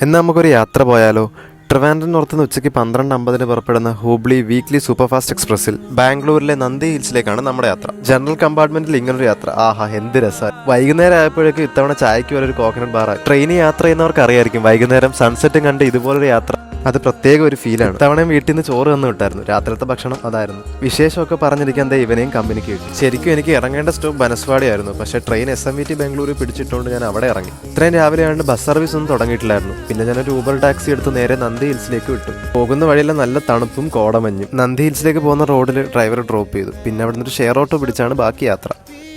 എന്നാൽ നമുക്കൊരു യാത്ര പോയാലോ? ട്രിവാൻഡ്രം ഉച്ചയ്ക്ക് 12:50 പുറപ്പെടുന്ന ഹൂബ്ലി വീക്ക്ലി സൂപ്പർഫാസ്റ്റ് എക്സ്പ്രസിൽ ബാംഗ്ലൂരിലെ നന്ദി ഹിൽസിലേക്കാണ് നമ്മുടെ യാത്ര. ജനറൽ കമ്പാർട്ട്മെന്റിൽ ഇങ്ങനൊരു യാത്ര, ആഹാ എന്ത് രസമാണ്. വൈകുന്നേരം ആയപ്പോഴേക്കും ഇത്തവണ ചായക്ക് പോലെ ഒരു കോക്കനട്ട് ബാർ. ട്രെയിനിൽ യാത്ര ചെയ്യുന്നവർക്ക് അറിയായിരിക്കും, വൈകുന്നേരം സൺസെറ്റും കണ്ട് ഇതുപോലൊരു യാത്ര അത് പ്രത്യേക ഒരു ഫീലാണ്. തവണയും വീട്ടിൽ നിന്ന് ചോറ് തന്നു വിട്ടായിരുന്നു. രാത്രിത്തെ ഭക്ഷണം അതായിരുന്നു. വിശേഷമൊക്കെ പറഞ്ഞിരിക്കാൻ ഇവനെയും കമ്പനിക്ക് കിട്ടി. ശരിക്കും എനിക്ക് ഇറങ്ങേണ്ട സ്റ്റോപ്പ് ബനസ്വാടി ആയിരുന്നു, പക്ഷേ ട്രെയിൻ SMVT ബാംഗ്ലൂരിൽ പിടിച്ചിട്ടുകൊണ്ട് ഞാൻ അവിടെ ഇറങ്ങി. ഇത്രയും രാവിലെ ആയതുകൊണ്ട് ബസ് സർവീസ് ഒന്നും തുടങ്ങിയിട്ടില്ലായിരുന്നു. പിന്നെ ഞാനൊരു ഊബർ ടാക്സി എടുത്ത് നേരെ നന്ദി ഹിൽസിലേക്ക് വിട്ടു. പോകുന്ന വഴിയെല്ലാം നല്ല തണുപ്പും കോടമഞ്ഞും. നന്ദി ഹിൽസിലേക്ക് പോകുന്ന റോഡിൽ ഡ്രൈവർ ഡ്രോപ്പ് ചെയ്തു. പിന്നെ അവിടെ നിന്നൊരു ഷെയർ ഓട്ടോ പിടിച്ചാണ് ബാക്കി യാത്ര.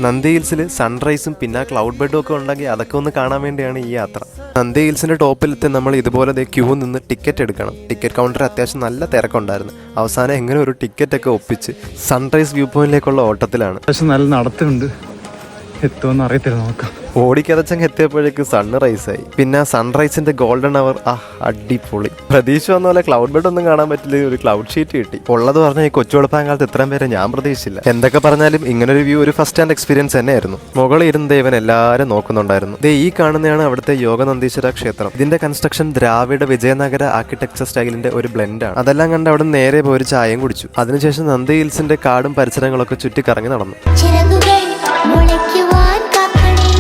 നന്ദി ഹിൽസിൽ സൺറൈസും പിന്നെ ക്ലൗഡ് ബെഡും ഒക്കെ ഉണ്ടെങ്കിൽ അതൊക്കെ ഒന്ന് കാണാൻ വേണ്ടിയാണ് ഈ യാത്ര. നന്ദി ഹിൽസിന്റെ ടോപ്പിലെത്തി നമ്മൾ ഇതുപോലെ ക്യൂ നിന്ന് ടിക്കറ്റ് എടുക്കണം. ടിക്കറ്റ് കൗണ്ടർ അത്യാവശ്യം നല്ല തിരക്കുണ്ടായിരുന്നു. അവസാനം എങ്ങനെ ഒരു ടിക്കറ്റ് ഒക്കെ ഒപ്പിച്ച് സൺറൈസ് വ്യൂ പോയിന്റിലേക്കുള്ള ഓട്ടത്തിലാണ്. നല്ല നടത്തുണ്ട്, എത്തുമെന്ന് അറിയത്തില്ല, നോക്കാം. ഓടിക്കതച്ചങ്ങ് എത്തിയപ്പോഴേക്ക് സൺറൈസായി. പിന്നെ സൺറൈസിന്റെ ഗോൾഡൻ അവർ, അടിപൊളി. പ്രതീക്ഷ വന്ന പോലെ ക്ലൗഡ് ബെഡ് ഒന്നും കാണാൻ പറ്റില്ല, ഒരു ക്ലൗഡ് ഷീറ്റ് കിട്ടി. ഉള്ളത് പറഞ്ഞാൽ ഈ കൊച്ചുവെളുപ്പാങ്കാലത്ത് ഇത്രയും പേരെ ഞാൻ പ്രതീക്ഷിച്ചില്ല. എന്തൊക്കെ പറഞ്ഞാലും ഇങ്ങനൊരു വ്യൂ ഒരു ഫസ്റ്റ് ഹാൻഡ് എക്സ്പീരിയൻസ് തന്നെയായിരുന്നു. മുകളിൽ ഇരുന്ന് ദേവൻ എല്ലാവരും നോക്കുന്നുണ്ടായിരുന്നു. ഈ കാണുന്നതാണ് അവിടുത്തെ യോഗനന്ദീശ്വര ക്ഷേത്രം. ഇതിന്റെ കൺസ്ട്രക്ഷൻ ദ്രാവിഡ വിജയനഗര ആർക്കിടെക്ചർ സ്റ്റൈലിന്റെ ഒരു ബ്ലെൻഡാണ്. അതെല്ലാം കണ്ട് അവിടെ നേരെ പോയി ഒരു ചായയും കുടിച്ചു. അതിനുശേഷം നന്ദി ഹിൽസിന്റെ കാടും പരിസരങ്ങളൊക്കെ ചുറ്റിക്കറങ്ങി നടന്നു.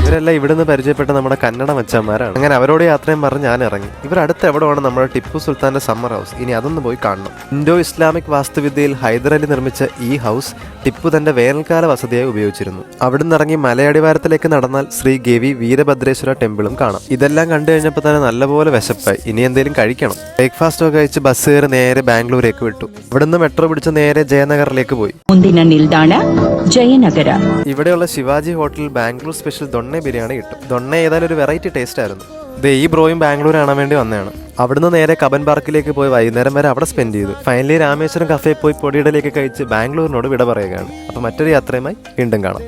ഇവരെല്ലാം ഇവിടുന്ന് പരിചയപ്പെട്ട നമ്മുടെ കന്നഡ മച്ചന്മാരാണ്. അങ്ങനെ അവരോട് യാത്രയും പറഞ്ഞ് ഞാൻ ഇറങ്ങി. ഇവർ അടുത്ത് എവിടെയാണ് നമ്മുടെ ടിപ്പു സുൽത്താന്റെ സമ്മർ ഹൗസ്. ഇനി അതൊന്ന് പോയി കാണണം. ഇൻഡോ ഇസ്ലാമിക് വാസ്തുവിദ്യയിൽ ഹൈദർ അലി നിർമ്മിച്ച ഈ ഹൗസ് ടിപ്പു തന്റെ വേനൽക്കാല വസതിയായി ഉപയോഗിച്ചിരുന്നു. അവിടുന്ന് ഇറങ്ങി മലയടിവാരത്തിലേക്ക് നടന്നാൽ ശ്രീ ഗവി വീരഭദ്രേശ്വര ടെമ്പിളും കാണാം. ഇതെല്ലാം കണ്ടു കഴിഞ്ഞപ്പോൾ തന്നെ നല്ലപോലെ വിശപ്പായി. ഇനി എന്തെങ്കിലും കഴിക്കണം. ബ്രേക്ക്ഫാസ്റ്റ് ഒക്കെ കഴിച്ച് ബസ് കയറി നേരെ ബാംഗ്ലൂരേക്ക് വിട്ടു. ഇവിടുന്ന് മെട്രോ പിടിച്ച് നേരെ ജയനഗറിലേക്ക് പോയി. ഇവിടെയുള്ള ശിവാജി ഹോട്ടലിൽ ബാംഗ്ലൂർ സ്പെഷ്യൽ ദൊണ്ണ ബിരിയാണി കിട്ടും. ദൊണ്ണ ഏതായാലും ഒരു വെറൈറ്റി ടേസ്റ്റ് ആയിരുന്നു. ഈ ബ്രോയും ബാംഗ്ലൂർ കാണാൻ വേണ്ടി വന്നതാണ്. അവിടുന്ന് നേരെ കബൻ പാർക്കിലേക്ക് പോയി വൈകുന്നേരം വരെ അവിടെ സ്പെൻഡ് ചെയ്തു. ഫൈനലി രാമേശ്വരം കഫേ പോയി പൊടിയിടലേക്ക് കഴിച്ച് ബാംഗ്ലൂരിനോട് വിട പറയുകയാണ്. അപ്പോൾ മറ്റൊരു യാത്രയുമായി വീണ്ടും കാണാം.